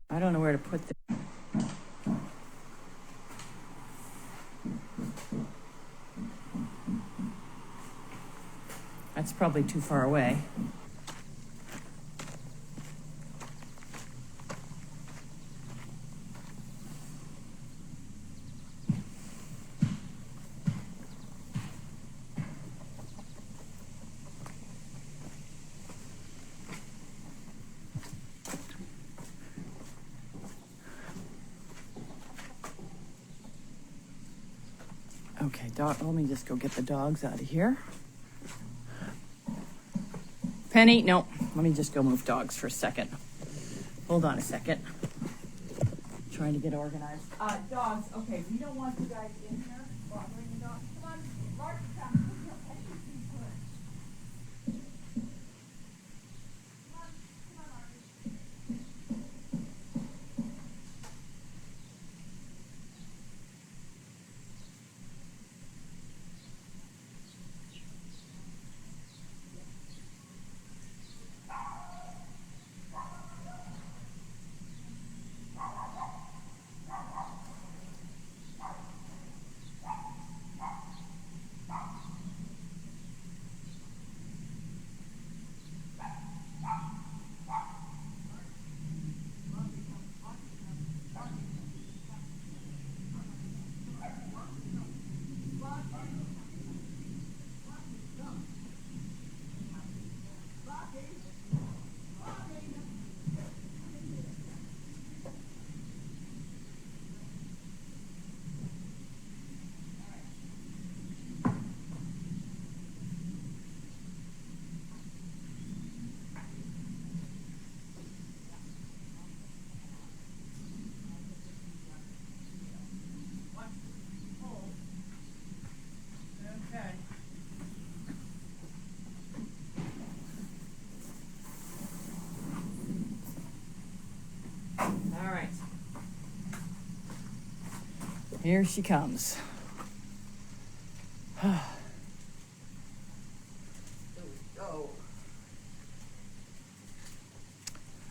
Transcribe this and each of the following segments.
I don't know where to put this. That's probably too far away. Okay, let me just go get the dogs out of here. Penny, no, let me just go move dogs for a second. Hold on a second. Trying to get organized. Dogs, okay, we don't want you guys in here bothering the dogs. Come on, Mark, come. All right. Here she comes. There we go.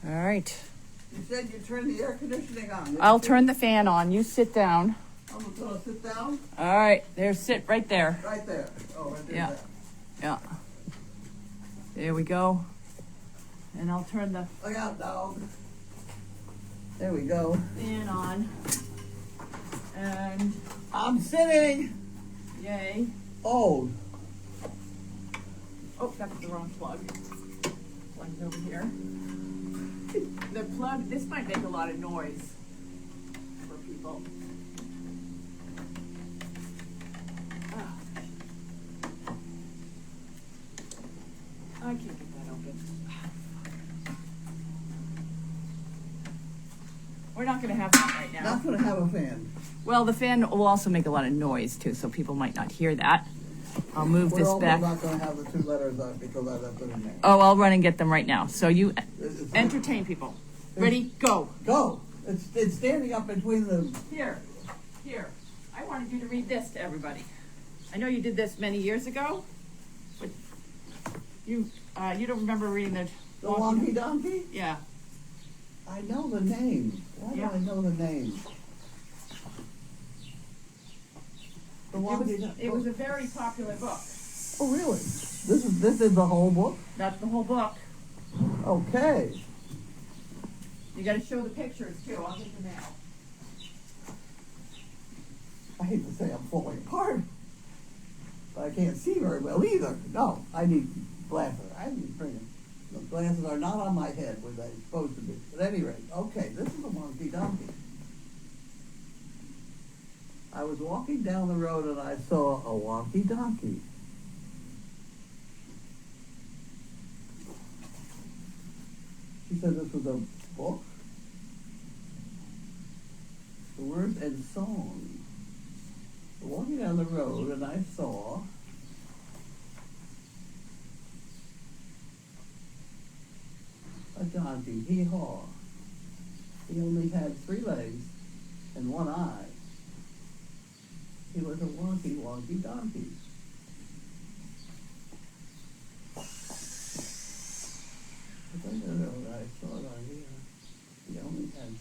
All right. You said you turned the air conditioning on. I'll turn the fan on. You sit down. I'm gonna sit down. All right. There, sit right there. Right there. Oh, I did Yeah. that. Yeah. There we go. And I'll turn the Look out, dog. There we go. fan on. And I'm sitting. yay. Oh, Oh, that's the wrong plug. Plugged over here. The plug, this might make a lot of noise for people. Ah. I can't get that open. We're not gonna have that right now. not gonna have a fan. Well, the fan will also make a lot of noise too, so people might not hear that. I'll move We're this also back. not gonna have the two letters up because I left them in there. Oh, I'll run and get them right now. So you It's- entertain people. Ready? Go. Go. It's standing up between the. Here. I wanted you to read this to everybody. I know you did this many years ago, but you don't remember reading the Wonky Donkey? Yeah. I know the name. Why Yeah. do I know the name? The Wonky Donkey. It was a very popular book. Oh, really? This is the whole book? That's the whole book. Okay. You got to show the pictures too. I'll get them out. I hate to say I'm falling apart, but I can't see very well either. No, I need glasses. I need to bring them. The glasses are not on my head where they're supposed to be. At any rate, okay, this is a Wonky Donkey. I was walking down the road and I saw a Wonky Donkey. She said this was a book. The words and song. Walking down the road and I saw a donkey, hee-haw. He only had 3 legs and 1 eye. He was a wonky, wonky donkey. I don't know, I saw it on here. He only and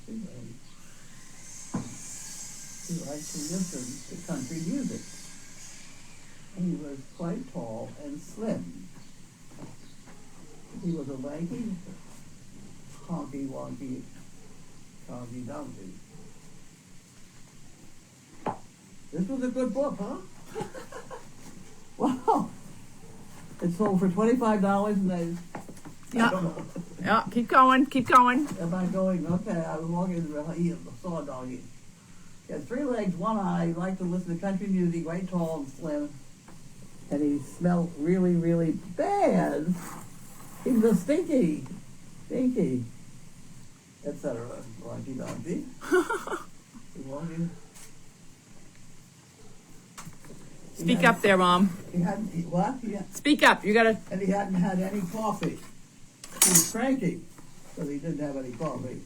he liked to listen to country music. He was quite tall and slim. He was a lanky, honky wonky, honky donkey. This was a good book, huh? Wow. It sold for $25 and I Yeah. don't know. Yeah, keep going, keep going. Am I going? Okay, I was walking he saw a doggy. He had 3 legs, 1 eye. He liked to listen to country music, quite tall and slim. And he smelled really, really bad. He was a stinky, etc. Lucky donkey. He walking. Speak up there, Mom. He hadn't, what? Speak up, you gotta, And he hadn't had any coffee. He was cranky because he didn't have any coffee.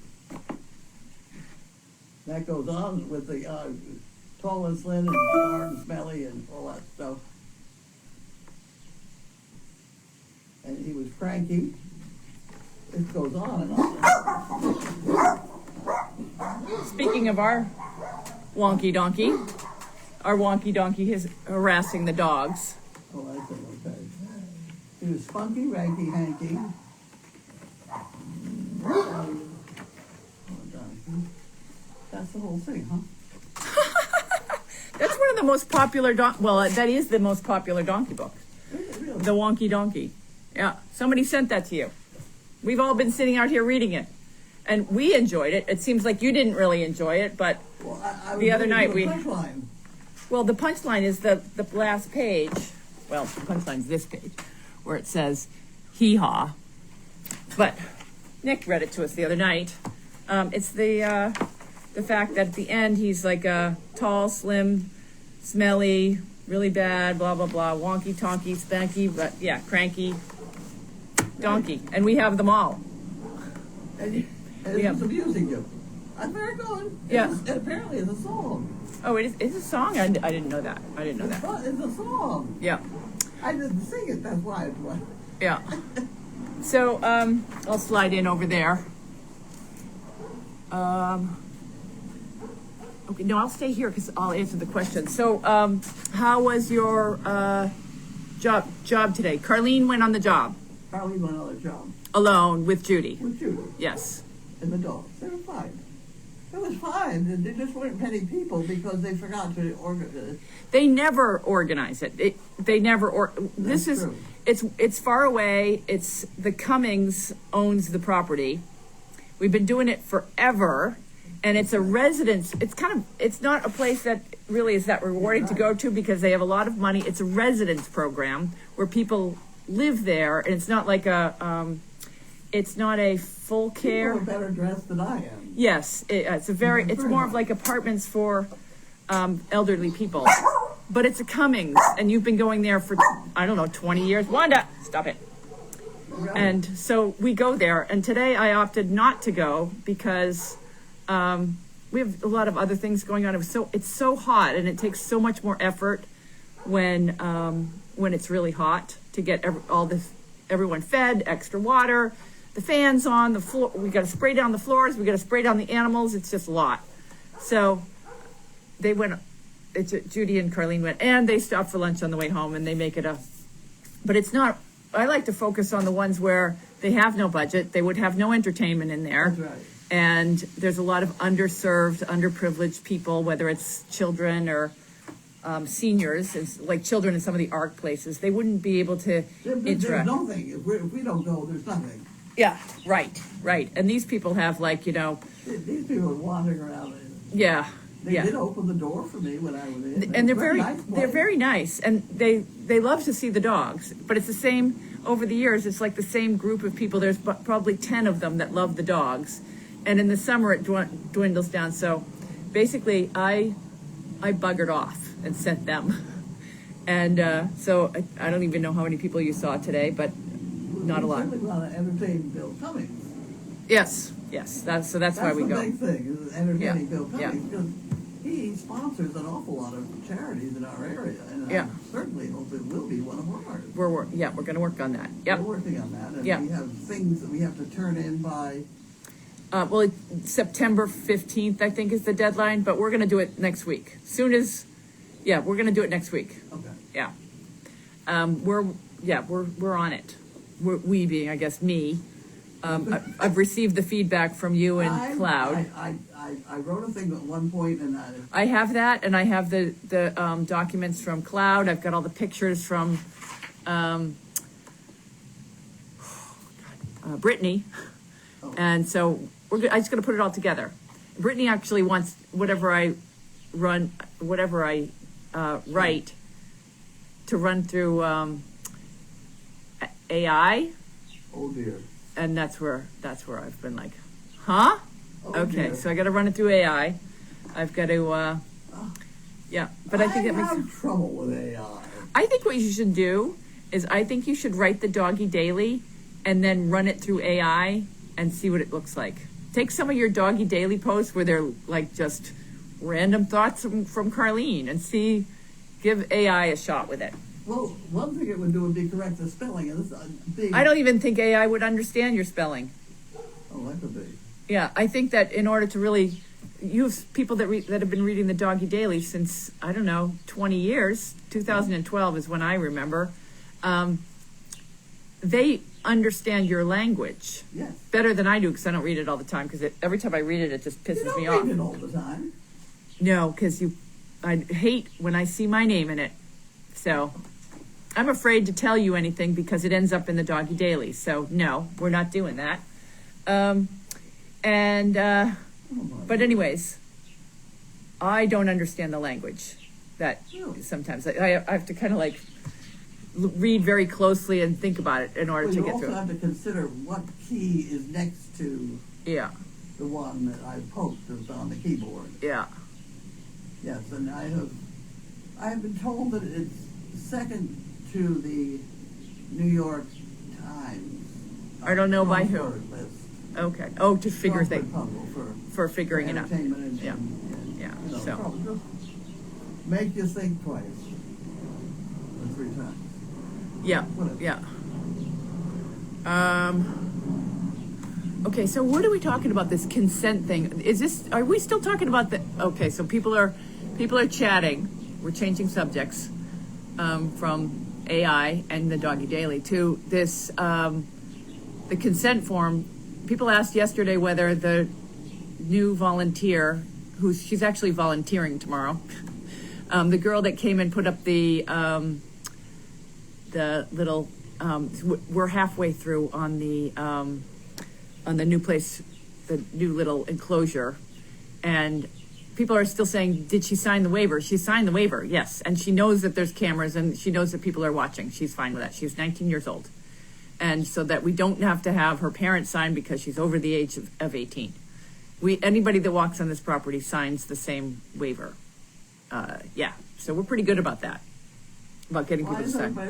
That goes on with the tall and slim and hard and smelly and all that stuff. And he was cranky. It goes on and on. speaking of our wonky donkey is harassing the dogs. Oh, I said, okay. He was spunky, ranky, hanky. That's the whole thing, huh? That's one of the most popular that is the most popular donkey book. Really? The Wonky Donkey. Yeah, somebody sent that to you. We've all been sitting out here reading it. And we enjoyed it. It seems like you didn't really enjoy it, but Well, I the other night we... punchline. Well, the punchline is the last page. Well, the punchline's this page, where it says, hee-haw. But Nick read it to us the other night. It's the fact that at the end he's like a tall, slim, smelly, really bad, blah, blah, blah, wonky, tonky, spanky, but yeah, cranky donkey. And we have them all. And it's amusing you. I'm very good. Yeah. And apparently it's a song. Oh, it's a song? I didn't know that. I didn't know that. It's a song. Yeah. I didn't sing it, that's why it's what. Yeah. So, I'll slide in over there. Okay, no, I'll stay here because I'll answer the question. So, how was your job today? Carlene went on the job Carlene went on a job alone with Judy. with Judy Yes. and the dogs. They were fine. It was fine. There just weren't many people because they forgot to organize. They never organize it. They never this is true. it's far away. It's the Cummings owns the property. We've been doing it forever, and it's a residence. It's not a place that really is that rewarding to go to because they have a lot of money. It's a residence program where people live there, and it's not like it's not a full care. People are better dressed than I am. Yes, it's more of like apartments for elderly people. But it's a Cummings, and you've been going there for, I don't know, 20 years. Wanda, stop it. Right. And so we go there, and today I opted not to go because we have a lot of other things going on. It's so hot, and it takes so much more effort when it's really hot to get everyone fed, extra water, the fans on the floor. We got to spray down the floors. We got to spray down the animals. It's just a lot. So they went. Judy and Carlene went, and they stopped for lunch on the way home, and they make it but it's not. I like to focus on the ones where they have no budget. They would have no entertainment in there. That's right. And there's a lot of underserved, underprivileged people, whether it's children or seniors, it's like children in some of the ARC places. They wouldn't be able to There's interact. nothing. If we don't go, there's nothing. Yeah, right. And these people have These people are wandering around. yeah. They did open the door for me when I was in. And they're nice they're very nice, and they love to see the dogs. But it's the same over the years. It's like the same group of people. There's probably 10 of them that love the dogs, and in the summer it dwindles down. So basically, I buggered off and sent them, and so I don't even know how many people you saw today, but not a lot. We want to entertain Bill Cummings. Yes. That's why we go. That's the big thing, is entertaining Bill Yeah. Cummings, because he sponsors an awful lot of charities in our area, and I certainly hope it will be one of ours. We're going to work on that. Yep. We're working on that, and Yeah. we have things that we have to turn in by. September 15th, I think, is the deadline, but we're going to do it next week. We're going to do it next week. Okay. Yeah. We're on it. We being, I guess, me. I've received the feedback from you and Cloud. I wrote a thing at one point, and I have that, and I have the documents from Cloud. I've got all the pictures from Brittany, and so I'm just going to put it all together. Brittany actually wants whatever I write to run through AI. Oh dear. And that's where I've been like, huh? Oh, Okay, dear. so I got to run it through AI. I've got to, but I think it makes. I have trouble with AI. I think what you should do is I think you should write the Doggy Daily and then run it through AI and see what it looks like. Take some of your Doggy Daily posts where they're like just random thoughts from Carlene and give AI a shot with it. Well, one thing it would do would be correct the spelling. And this, I don't even think AI would understand your spelling. Oh, that could be. Yeah, I think that in order to really, you have people that have been reading the Doggy Daily since, I don't know, 20 years. 2012 is when I remember. They understand your language Yes. better than I do, because I don't read it all the time, because every time I read it, it just pisses me You off. don't read it all the time. No, because I hate when I see my name in it. So I'm afraid to tell you anything because it ends up in the Doggy Daily. So no, we're not doing that. But anyways, I don't understand the language that Really? sometimes I have to kind of like read very closely and think about it in order Well, to you get also through it. have to consider what key is next to Yeah, the one that I poked that's on the keyboard. yeah. Yes, and I have been told that it's second to the New York Times. I don't know by who. crossword list. Okay. Oh, to figure Crossword things puzzle for figuring it out. entertainment and, Yeah. and, Yeah, you know, so. probably just make you think twice or 3 times. Yeah, Whatever. yeah. Okay, so what are we talking about, this consent thing? Are we still talking about okay, so people are chatting. We're changing subjects from AI and the Doggy Daily to this, the consent form. People asked yesterday whether the new volunteer, she's actually volunteering tomorrow, the girl that came and put up the little, we're halfway through on the new place, the new little enclosure, and people are still saying, did she sign the waiver? She signed the waiver, yes, and she knows that there's cameras and she knows that people are watching. She's fine with that. She's 19 years old, and so that we don't have to have her parents sign because she's over the age of 18. Anybody that walks on this property signs the same waiver. So we're pretty good about that, about getting people to sign. I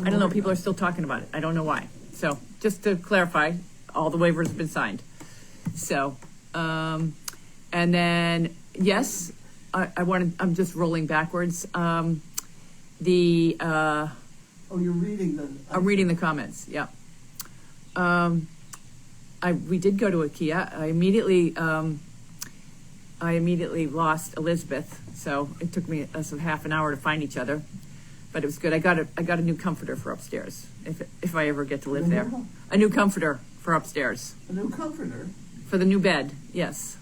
don't know, people are still talking about it. I don't know why. So just to clarify, all the waivers have been signed. So, and then, yes, I'm just rolling backwards. Oh, you're reading the... I'm reading the comments, yeah. We did go to IKEA. I immediately lost Elizabeth, so it took me half an hour to find each other, but it was good. I got a new comforter for upstairs, if I ever get to live there. A new comforter for upstairs. A new comforter? For the new bed, yes.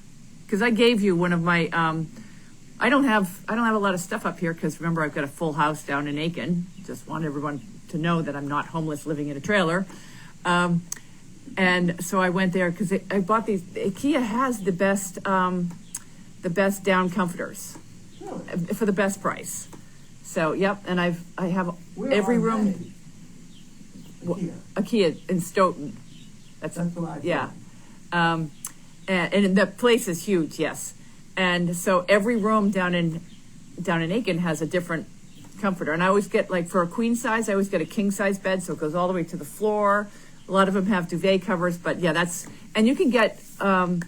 Because I gave you one of my, I don't have a lot of stuff up here because remember I've got a full house down in Aiken. Just want everyone to know that I'm not homeless living in a trailer. And so I went there because I bought these. IKEA has the best down comforters. Really? For the best price. So yep, and I have Where every are room. they? IKEA. IKEA in Stoughton. That's what I thought. Yeah. And the place is huge, yes. And so every room down in Aiken has a different comforter. And I always get, like, for a queen size, I always get a king size bed, so it goes all the way to the floor. A lot of them have duvet covers, but yeah, and you can get, we're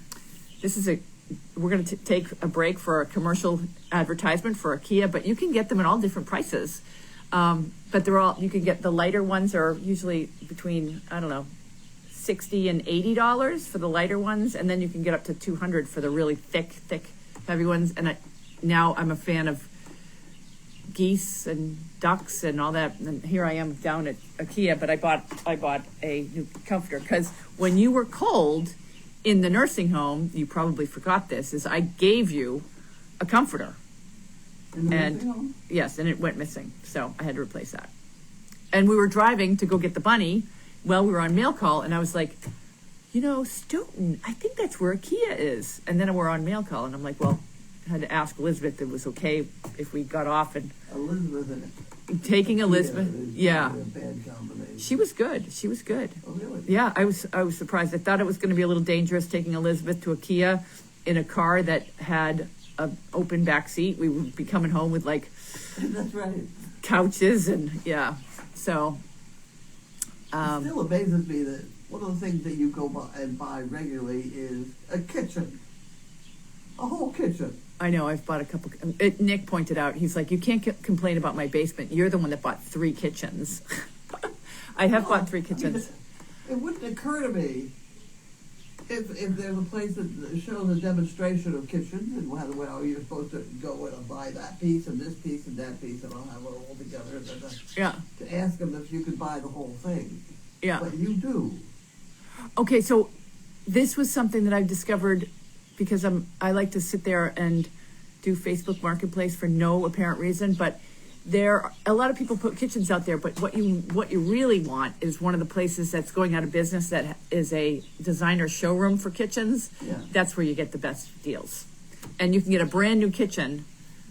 going to take a break for a commercial advertisement for IKEA, but you can get them at all different prices. But you can get the lighter ones are usually between, I don't know, $60 and $80 for the lighter ones, and then you can get up to $200 for the really thick, heavy ones. And now I'm a fan of geese and ducks and all that. And here I am down at IKEA, but I bought a new comforter because when you were cold in the nursing home, you probably forgot this, is I gave you a comforter. In the nursing home? Yes, and it went missing, so I had to replace that. And we were driving to go get the bunny while we were on mail call, and I was like, Stoughton, I think that's where IKEA is. And then we're on mail call, and I'm like, well, I had to ask Elizabeth if it was okay if we got off. And Elizabeth and taking Elizabeth, yeah. A bad combination. She was good. Oh, really? Yeah, I was surprised. I thought it was going to be a little dangerous taking Elizabeth to IKEA in a car that had an open back seat. We would be coming home with That's right. couches and yeah. So it still amazes me that one of the things that you go buy regularly is a kitchen, a whole kitchen. I know, I've bought a couple. Nick pointed out, he's like, you can't complain about my basement. You're the one that bought 3 kitchens. I have bought 3 kitchens. It wouldn't occur to me if there's a place that shows a demonstration of kitchens and you're supposed to go in and buy that piece and this piece and that piece and I'll have it all together. Yeah. To ask them if you could buy the whole thing. Yeah. But you do. Okay, so this was something that I've discovered because I like to sit there and do Facebook Marketplace for no apparent reason, but a lot of people put kitchens out there, but what you really want is one of the places that's going out of business that is a designer showroom for kitchens. Yeah. That's where you get the best deals. And you can get a brand new kitchen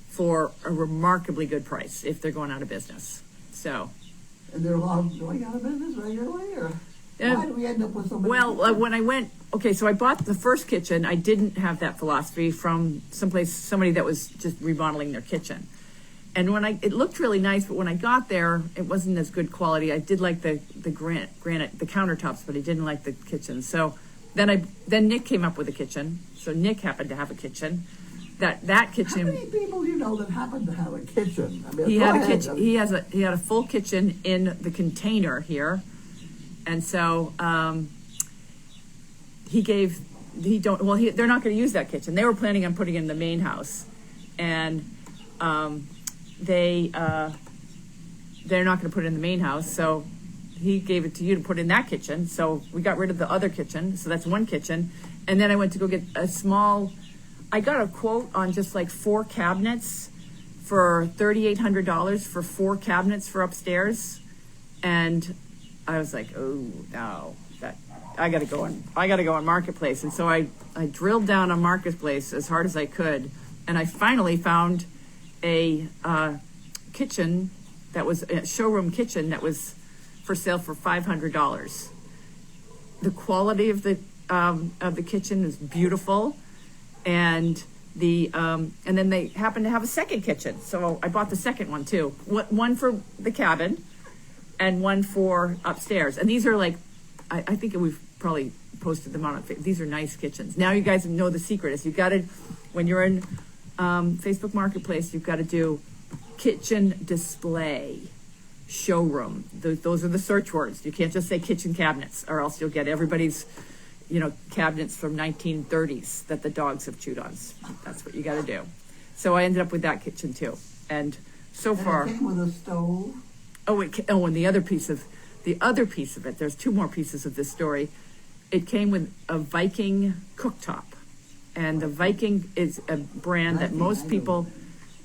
for a remarkably good price if they're going out of business. So. And there are a lot of going out of business regularly, or why do we end up with so many? Well, when I went, so I bought the first kitchen. I didn't have that philosophy from somebody that was just remodeling their kitchen. And it looked really nice, but when I got there, it wasn't as good quality. I did like the granite, the countertops, but I didn't like the kitchen. So then Nick came up with a kitchen. So Nick happened to have a kitchen. That kitchen. How many people do you know that happen to have a kitchen? I mean, he had a kitchen. He had a full kitchen in the container here, and so they're not going to use that kitchen. They were planning on putting it in the main house, and they're not going to put it in the main house. So he gave it to you to put in that kitchen. So we got rid of the other kitchen. So that's one kitchen, and then I went to go get I got a quote on just 4 cabinets for $3,800 for 4 cabinets for upstairs, and I was like, oh no, I gotta go on Marketplace. And so I drilled down on Marketplace as hard as I could, and I finally found a kitchen that was a showroom kitchen that was for sale for $500. The quality of the kitchen is beautiful. And and then they happened to have a second kitchen, so I bought the second one too. One for the cabin, and one for upstairs. And these are I think we've probably posted them on. These are nice kitchens. Now you guys know the secret is when you're in Facebook Marketplace, you've got to do kitchen display, showroom. Those are the search words. You can't just say kitchen cabinets, or else you'll get everybody's cabinets from 1930s that the dogs have chewed on. That's what you got to do. So I ended up with that kitchen too. And so far. It came with a stove. And the other piece of it. There's 2 more pieces of this story. It came with a Viking cooktop, and the Viking is a brand that most people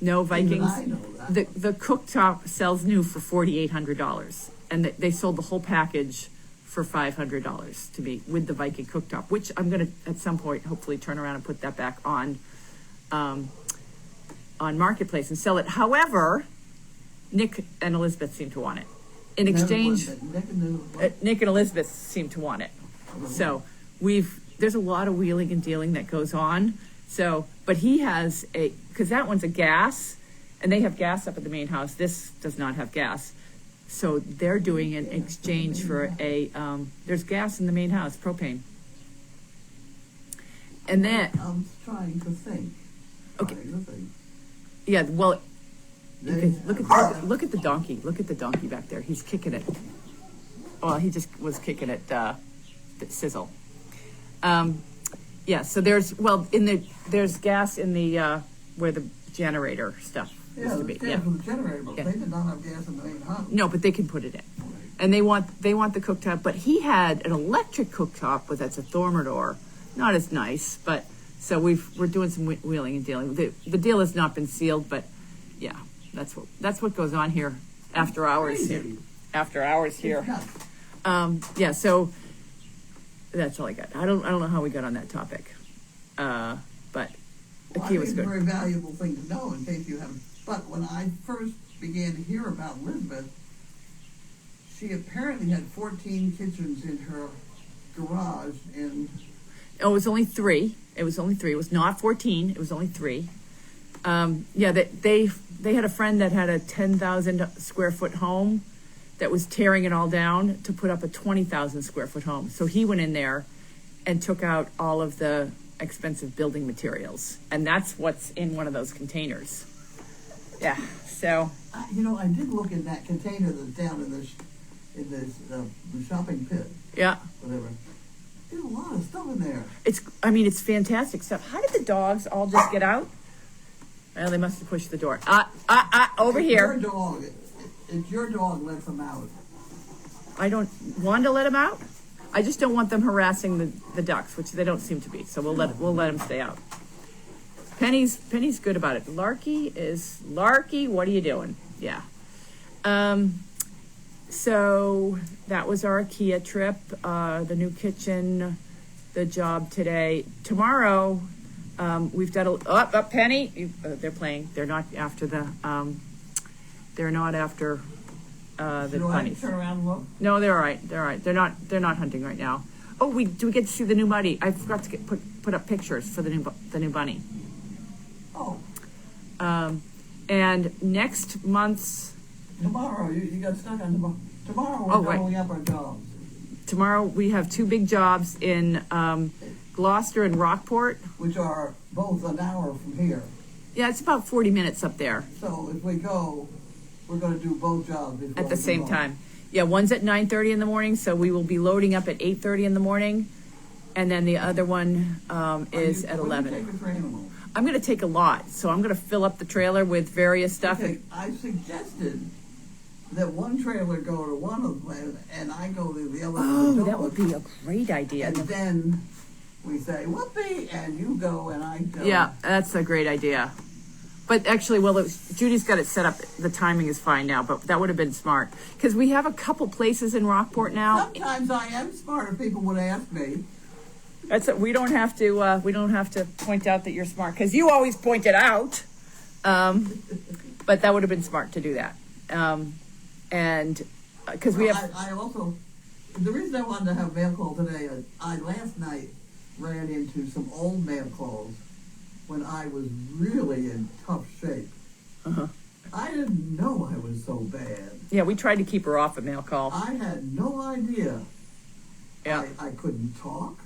know. Vikings. I know that. The cooktop sells new for $4,800, and they sold the whole package for $500 to me with the Viking cooktop, which I'm going to at some point hopefully turn around and put that back on Marketplace and sell it. However, Nick and Elizabeth seem to want it. In exchange, Nick and Elizabeth seem to want it. So there's a lot of wheeling and dealing that goes on. So, but he has because that one's a gas, and they have gas up at the main house. This does not have gas. So they're doing an exchange for there's gas in the main house, propane. And then I'm trying to think. Okay. Yeah, well, look at the donkey. Look at the donkey back there. He's kicking it. Well, he just was kicking it sizzle. Yeah, so there's gas in the where the generator stuff Yeah, used to be. there's gas for the generator, but Yeah. they did not have gas in the main house. No, but they can put it in. And they want the cooktop, but he had an electric cooktop that's a Thermador. Not as nice, but so we're doing some wheeling and dealing. The deal has not been sealed, but yeah, that's what goes on here after hours here. Crazy. After hours here. It's nuts. Yeah, so that's all I got. I don't know how we got on that topic. But the Well, key I was think it's a good. very valuable thing to know in case you haven't. But when I first began to hear about Elizabeth, she apparently had 14 kitchens in her garage, and Oh, it was only 3. It was not 14. It was only 3. Yeah, they had a friend that had a 10,000 square foot home that was tearing it all down to put up a 20,000 square foot home. So he went in there and took out all of the expensive building materials, and that's what's in one of those containers. Yeah. So I did look in that container that's down in the shopping pit, yeah, whatever. There's a lot of stuff in there. it's fantastic stuff. How did the dogs all just get out? Well, they must have pushed the door. Over It's here. Your dog. It's your dog lets them out. I don't want to let them out. I just don't want them harassing the ducks, which they don't seem to be. So we'll let them stay out. Penny's good about it. Larky, what are you doing? Yeah. So that was our IKEA trip. The new kitchen, the job today. Tomorrow, we've got Penny. They're playing. They're not after the. They're not after the Do I bunnies. turn around and look? No, they're all right. They're all right. They're not hunting right now. Oh, do we get to see the new bunny? I forgot to put up pictures for the new bunny. Oh, And next month's tomorrow you got stuck on tomorrow. Tomorrow we're Oh, right. doubling up our jobs. tomorrow we have 2 big jobs in Gloucester and Rockport. Which are both an hour from here. Yeah, it's about 40 minutes up there So if we go, we're going to do both jobs before at the we same go. time. Yeah, one's at 9:30 in the morning, so we will be loading up at 8:30 in the morning, and then the other one is at What are you 11. taking for animals? I'm going to take a lot, so I'm going to fill up the trailer with various stuff. Okay, I suggested that one trailer go to one of them and I go to the other. Oh, with the that would dog. be a great idea. And then we say, whoopee, and you go and I go. Yeah, that's a great idea. But actually, Judy's got it set up. The timing is fine now, but that would have been smart because we have a couple places in Rockport now. Sometimes I am smart if people would ask me. We don't have to point out that you're smart because you always point it out. But that would have been smart to do that. And because we have I also, the reason I wanted to have mail call today is I last night ran into some old mail calls when I was really in tough shape. Uh-huh. I didn't know I was so bad. Yeah, we tried to keep her off a mail call. I had no idea. Yeah. I couldn't talk.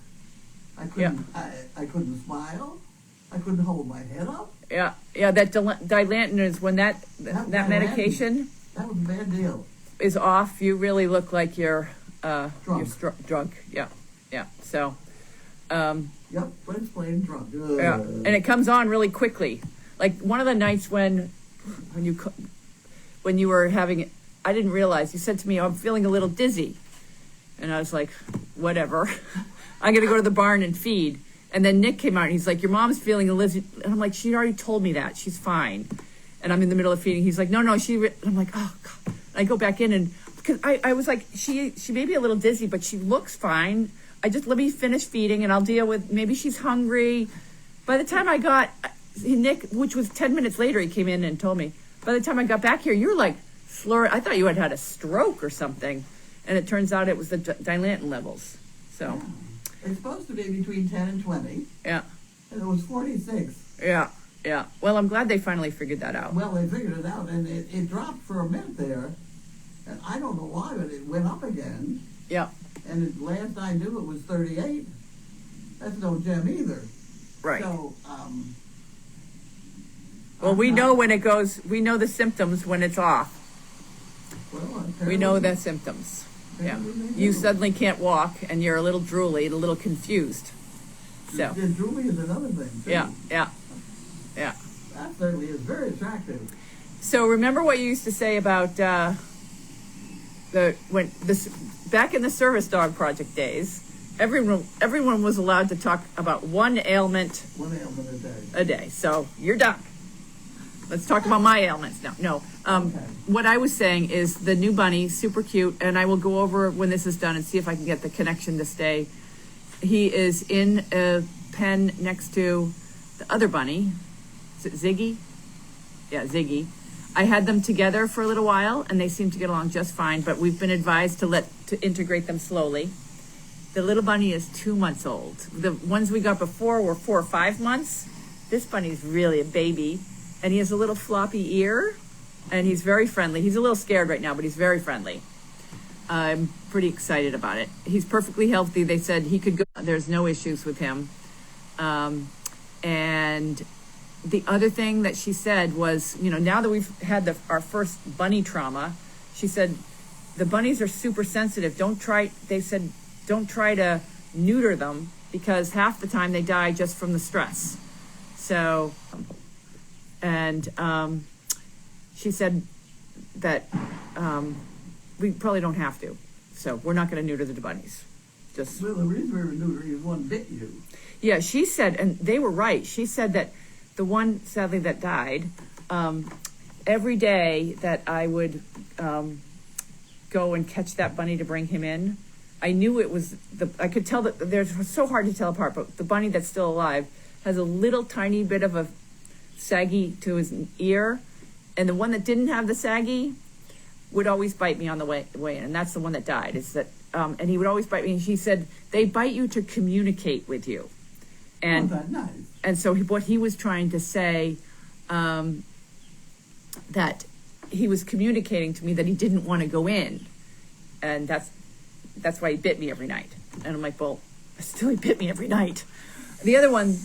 I couldn't smile. I couldn't hold my head up. Yeah. That Dilantin is when that medication That was a bad deal. is off. You really look like you're Drunk. drunk. Yeah. So. Yep, let's play drunk. Yeah, and it comes on really quickly. Like one of the nights when you were having it, I didn't realize you said to me, "I'm feeling a little dizzy," and I was like, "Whatever, I'm gonna go to the barn and feed." And then Nick came out and he's like, "Your mom's feeling a little," and I'm like, "She already told me that. She's fine." And I'm in the middle of feeding. He's like, "No, and I'm like, "Oh God." I go back in and because I was like, she may be a little dizzy, but she looks fine. Let me finish feeding and I'll deal with, maybe she's hungry. By the time I got Nick, which was 10 minutes later, he came in and told me, by the time I got back here, you were like slurring. I thought you had a stroke or something. And it turns out it was the Dilantin levels. So. It's supposed to be between 10 and 20. Yeah. And it was 46. Yeah. Well, I'm glad they finally figured that out. Well, they figured it out and it dropped for a minute there. And I don't know why, but it went up again. Yeah. And last I knew it was 38. That's no gem either. Right. So, well, we know when it goes, we know the symptoms when it's off. Well, We know the symptoms. Yeah. Apparently they You do. suddenly can't walk, and you're a little drooly, a little confused. So, Yeah, drooling is another thing, too. yeah. That certainly is very attractive. So remember what you used to say about back in the service dog project days, everyone was allowed to talk about one ailment One ailment a day. a day. So you're done. Let's talk about my ailments now. No, Okay. what I was saying is the new bunny, super cute, and I will go over when this is done and see if I can get the connection to stay. He is in a pen next to the other bunny. Is it Ziggy? Yeah, Ziggy. I had them together for a little while, and they seem to get along just fine, but we've been advised to integrate them slowly. The little bunny is 2 months old. The ones we got before were 4 or 5 months. This bunny's really a baby, and he has a little floppy ear, and he's very friendly. He's a little scared right now, but he's very friendly. I'm pretty excited about it. He's perfectly healthy. They said he could go. There's no issues with him. And the other thing that she said was, now that we've had our first bunny trauma, she said, the bunnies are super sensitive. They said, don't try to neuter them because half the time they die just from the stress. So, and she said that we probably don't have to. So we're not going to neuter the bunnies. Just Well, the reason we were neutering is one bit you. yeah, she said, and they were right. She said that the one, sadly, that died, every day that I would go and catch that bunny to bring him in, I knew it was I could tell that they're so hard to tell apart, but the bunny that's still alive has a little tiny bit of a saggy to his ear, and the one that didn't have the saggy would always bite me on the way in, and that's the one that died. And he would always bite me, and she said, they bite you to communicate with you. And That's nice. and so what he was trying to say, that he was communicating to me that he didn't want to go in. And that's why he bit me every night. And I'm like, well, still he bit me every night. The other one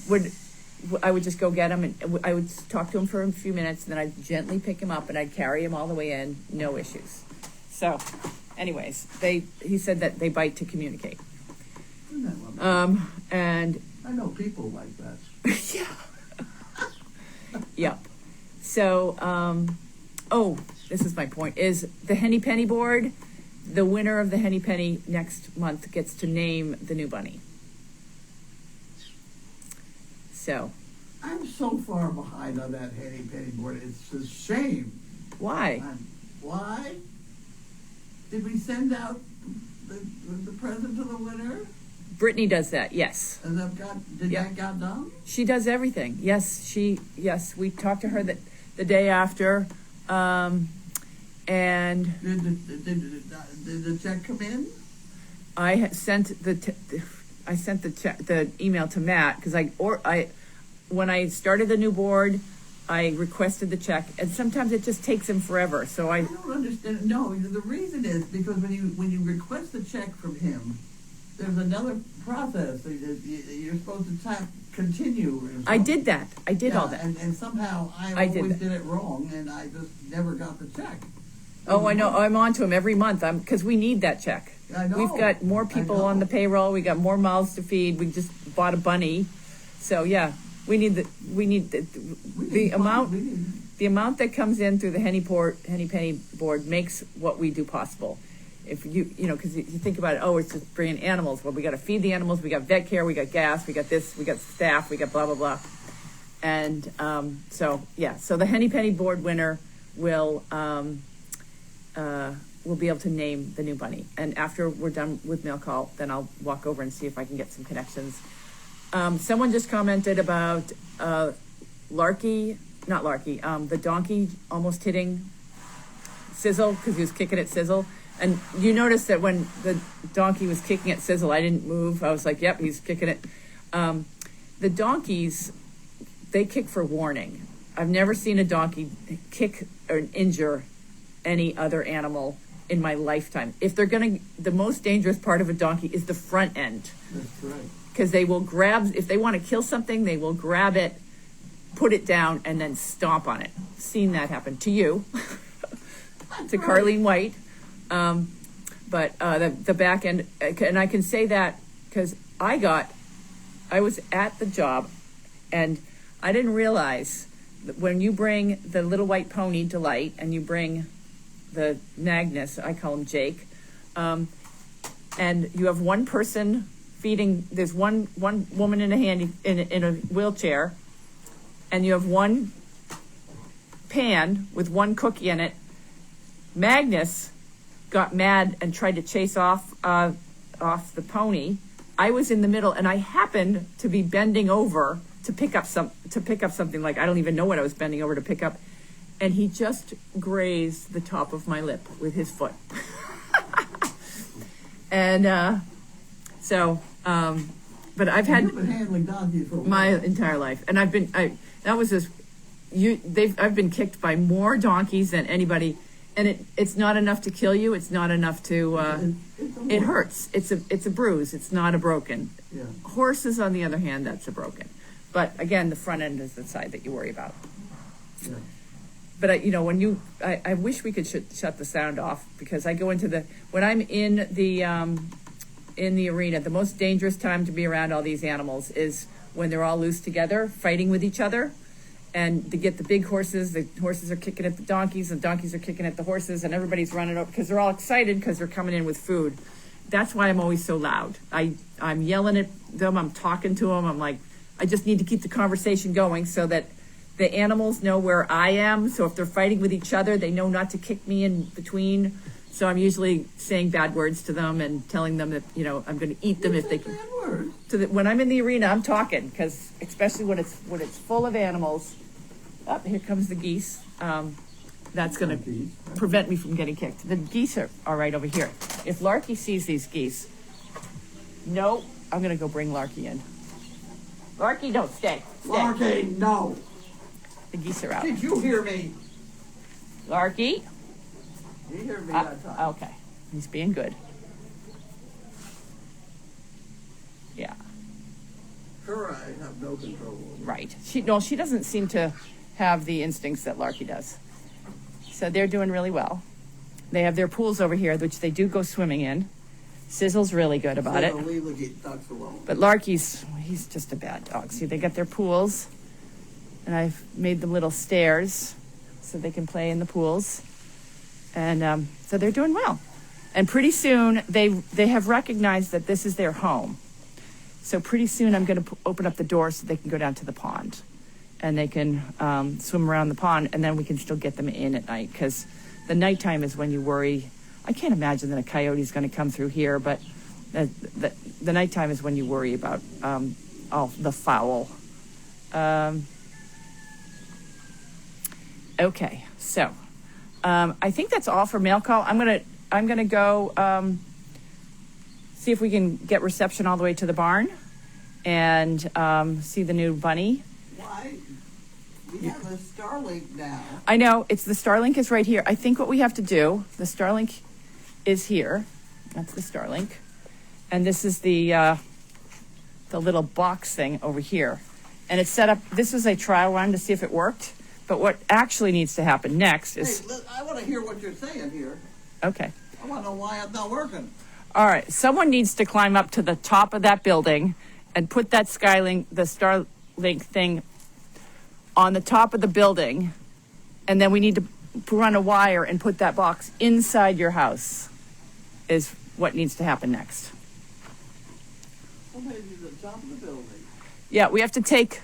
I would just go get him, and I would talk to him for a few minutes, and then I'd gently pick him up, and I'd carry him all the way in, no issues. So, anyways, he said that they bite to communicate. Isn't that lovely? And I know people like that. Yep. So, this is my point, is the Henny Penny board, the winner of the Henny Penny next month gets to name the new bunny. So, I'm so far behind on that Henny Penny board. It's a shame. why? Why? Did we send out the present to the winner? Brittany does that, yes. And did Yeah. that got done? She does everything. Yes, we talked to her the day after, and Did the check come in? I had sent the email to Matt because when I started the new board, I requested the check, and sometimes it just takes him forever. So I don't understand. No, the reason is because when you request the check from him, there's another process. You're supposed to tap continue. Or I did that. I did all that. And somehow I did always that. did it wrong, and I just never got the check. Oh, I know. I'm on to him every month. Because we need that check. I know. We've got more people on the payroll. We got more mouths to feed. We just bought a bunny, so yeah, we need the amount. The amount that comes in through the Henny Penny board makes what we do possible. If because you think about it, it's just bringing animals. Well, we got to feed the animals. We got vet care. We got gas. We got this. We got staff. We got blah blah blah. And so the Henny Penny board winner will be able to name the new bunny. And after we're done with mail call, then I'll walk over and see if I can get some connections. Someone just commented about the donkey almost hitting Sizzle because he was kicking at Sizzle. And you noticed that when the donkey was kicking at Sizzle, I didn't move. I was like, yep, he's kicking it. The donkeys, they kick for warning. I've never seen a donkey kick or injure any other animal in my lifetime. The most dangerous part of a donkey is the front end. That's right. Because they will if they want to kill something, they will grab it, put it down, and then stomp on it. Seen that happen to you, to Carlene White. But the back end, and I can say that because I was at the job, and I didn't realize that when you bring the little white pony Delight and you bring the Magnus, I call him Jake, and you have one person feeding. There's one woman in a wheelchair, and you have one pan with one cookie in it. Magnus got mad and tried to chase off the pony. I was in the middle, and I happened to be bending over to pick up something. Like, I don't even know what I was bending over to pick up, and he just grazed the top of my lip with his foot. And but I've had You've been handling donkeys for a while. my entire life, and I've been kicked by more donkeys than anybody. And it's not enough to kill you. It's not enough to. It hurts. It's a bruise. It's not a broken. Yeah. Horses, on the other hand, that's a broken. But again, the front end is the side that you worry about. Yeah. But I wish we could shut the sound off, because I go into when I'm in the arena. The most dangerous time to be around all these animals is when they're all loose together, fighting with each other. And to get the big horses, the horses are kicking at the donkeys are kicking at the horses, and everybody's running up because they're all excited because they're coming in with food. That's why I'm always so loud. I'm yelling at them, I'm talking to them, I'm like, I just need to keep the conversation going so that the animals know where I am. So if they're fighting with each other, they know not to kick me in between. So I'm usually saying bad words to them and telling them that, I'm going to eat them if they can. Bad words. So that when I'm in the arena, I'm talking, because especially when it's full of animals. Oh, here comes the geese. That's going to prevent me from getting kicked. The geese are all right over here. If Larky sees these geese, no, I'm going to go bring Larky in. Larky, don't stay. Larky, no. The geese are out. Did you hear me? Larky. You hear me that time. Okay, he's being good. Yeah. Her, I have no control over. Right. She doesn't seem to have the instincts that Larky does. So they're doing really well. They have their pools over here, which they do go swimming in. Sizzle's really good about it. Leave the ducks alone. But Larky's, he's just a bad dog. See, they got their pools, and I've made them little stairs so they can play in the pools. And so they're doing well. And pretty soon, they have recognized that this is their home. So pretty soon I'm going to open up the door so they can go down to the pond. And they can swim around the pond, and then we can still get them in at night, because the nighttime is when you worry. I can't imagine that a coyote is going to come through here, but the nighttime is when you worry about all the fowl. Okay, so I think that's all for mail call. I'm gonna go see if we can get reception all the way to the barn and see the new bunny. Why? We have a Starlink now. I know, it's the Starlink is right here. I think what we have to do, the Starlink is here. That's the Starlink. And this is the little box thing over here. And it's set up, this was a trial run to see if it worked. But what actually needs to happen next is... Hey, I want to hear what you're saying here. Okay. I want to know why it's not working. All right. Someone needs to climb up to the top of that building and put that the Starlink thing on the top of the building. And then we need to run a wire and put that box inside your house is what needs to happen next. Somebody needs the top of the building. Yeah, we have to take...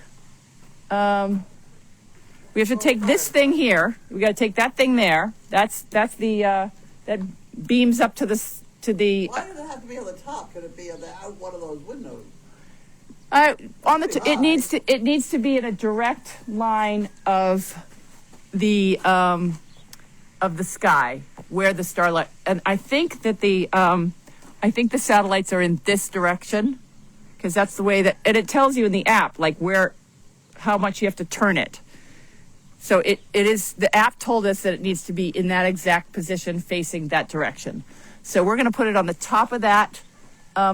we have to take this thing here. We got to take that thing there. That's the that beams up to the. Why does it have to be on the top? Could it be on out one of those windows? It needs to be in a direct line of the sky where the starlight. And I think that the satellites are in this direction, because that's the way that, and it tells you in the app like how much you have to turn it. So it is, the app told us that it needs to be in that exact position facing that direction. So we're going to put it on the top of that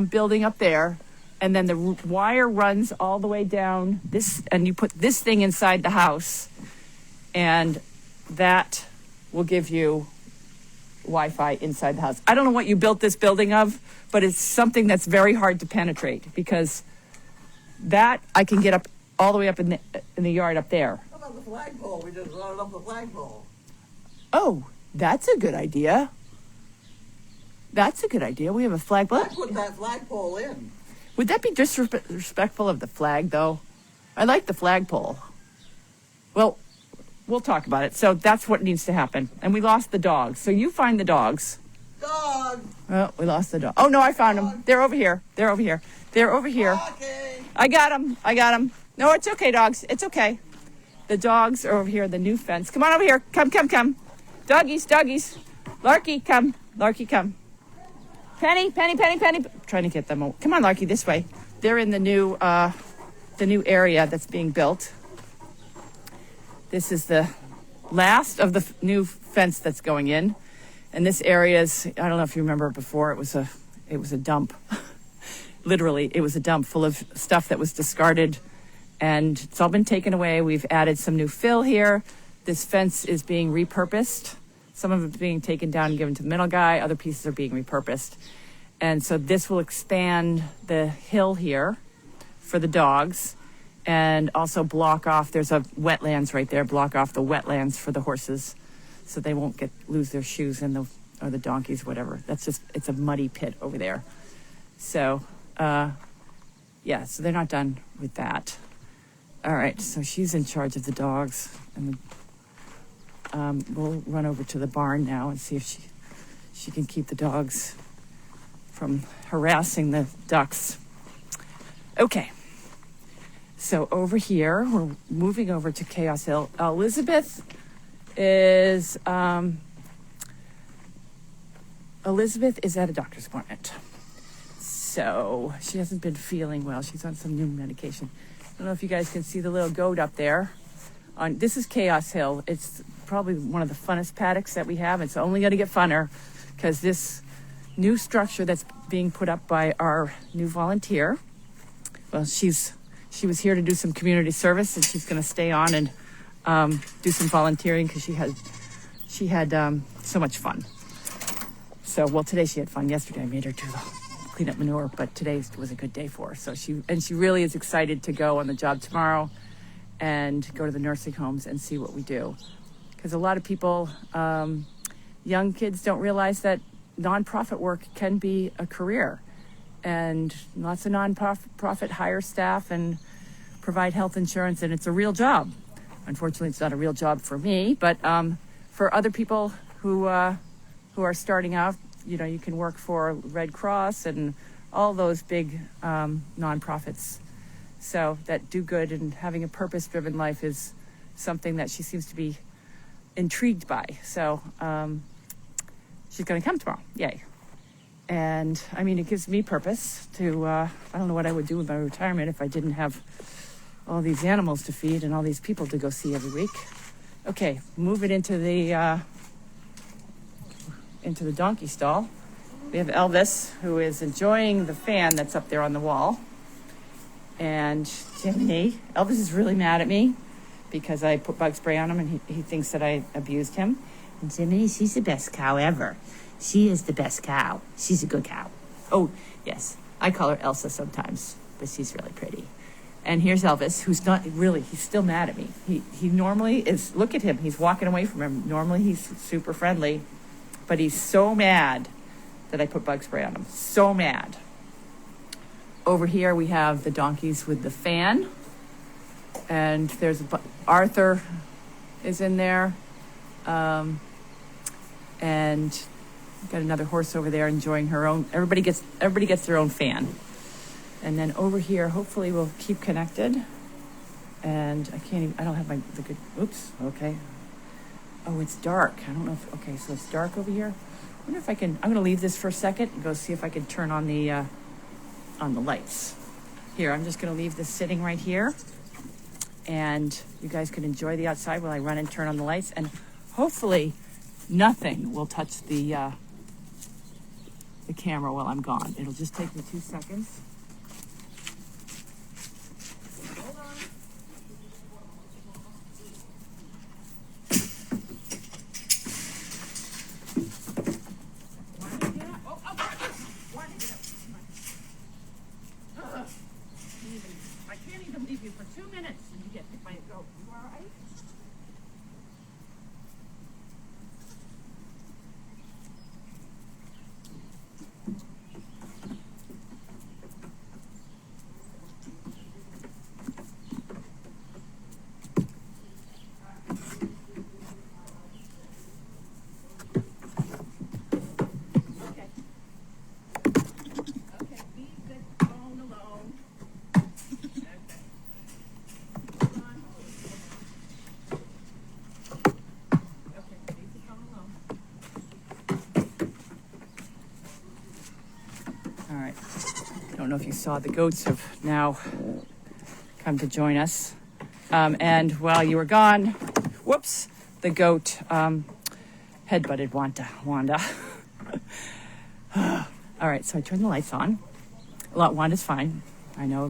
building up there, and then the wire runs all the way down this, and you put this thing inside the house, and that will give you Wi-Fi inside the house. I don't know what you built this building of, but it's something that's very hard to penetrate because that I can get up all the way up in the yard up there. How about the flagpole? We just run it up the flagpole. Oh, that's a good idea. That's a good idea. We have a flagpole. I put that flagpole in. Would that be disrespectful of the flag, though? I like the flagpole. Well, we'll talk about it. So that's what needs to happen. And we lost the dogs. So you find the dogs. Dog. Oh, we lost the dog. Oh, no, I found them. They're over here. They're over here. They're over here. Okay. I got them. I got them. No, it's okay, dogs. It's okay. The dogs are over here, the new fence. Come on over here. Come, come, come. Doggies, doggies. Larky, come. Larky, come. Penny, Penny, Penny, Penny. Trying to get them. Come on, Larky, this way. They're in the new area that's being built. This is the last of the new fence that's going in. And this area is, I don't know if you remember before, it was a dump. Literally, it was a dump full of stuff that was discarded. And it's all been taken away. We've added some new fill here. This fence is being repurposed. Some of it's being taken down and given to the middle guy. Other pieces are being repurposed. And so this will expand the hill here for the dogs and also block off, there's a wetlands right there, block off the wetlands for the horses so they won't lose their shoes or the donkeys, whatever. It's a muddy pit over there. So, yeah, so they're not done with that. All right, so she's in charge of the dogs, and we'll run over to the barn now and see if she can keep the dogs from harassing the ducks. Okay, so over here, we're moving over to Chaos Hill. Elizabeth is at a doctor's appointment. So she hasn't been feeling well. She's on some new medication. I don't know if you guys can see the little goat up there. This is Chaos Hill. It's probably one of the funnest paddocks that we have. It's only going to get funner because this new structure that's being put up by our new volunteer. Well, she was here to do some community service, and she's going to stay on and do some volunteering because she had so much fun. So, well, today she had fun. Yesterday I made her clean up manure, but today was a good day for her. So she really is excited to go on the job tomorrow and go to the nursing homes and see what we do. Because a lot of people, young kids don't realize that nonprofit work can be a career. And lots of nonprofit hire staff and provide health insurance, and it's a real job. Unfortunately, it's not a real job for me, but for other people who are starting out, you can work for Red Cross and all those big nonprofits. So that do good, and having a purpose-driven life is something that she seems to be intrigued by. So she's going to come tomorrow. Yay. And I mean, it gives me purpose to, I don't know what I would do with my retirement if I didn't have all these animals to feed and all these people to go see every week. Okay, move it into the donkey stall. We have Elvis, who is enjoying the fan that's up there on the wall. And Jiminy, Elvis is really mad at me because I put bug spray on him and he thinks that I abused him. And Jiminy, she's the best cow ever. She is the best cow. She's a good cow. Oh, yes. I call her Elsa sometimes, but she's really pretty. And here's Elvis, who's not really, he's still mad at me. He normally is, look at him, he's walking away from him. Normally he's super friendly, but he's so mad that I put bug spray on him. So mad. Over here we have the donkeys with the fan. And there's Arthur is in there. And got another horse over there enjoying her own. Everybody gets their own fan. And then over here, hopefully we'll keep connected. And I don't have the good, oops, okay. Oh, it's dark. I don't know okay, so it's dark over here. I wonder if I'm going to leave this for a second and go see if I can turn on the lights. Here, I'm just going to leave this sitting right here. And you guys can enjoy the outside while I run and turn on the lights. And hopefully nothing will touch the camera while I'm gone. It'll just take me 2 seconds. Hold on. don't know if you saw, the goats have now come to join us. And while you were gone, whoops, the goat headbutted Wanda. All right, so I turned the lights on. Wanda's fine. I know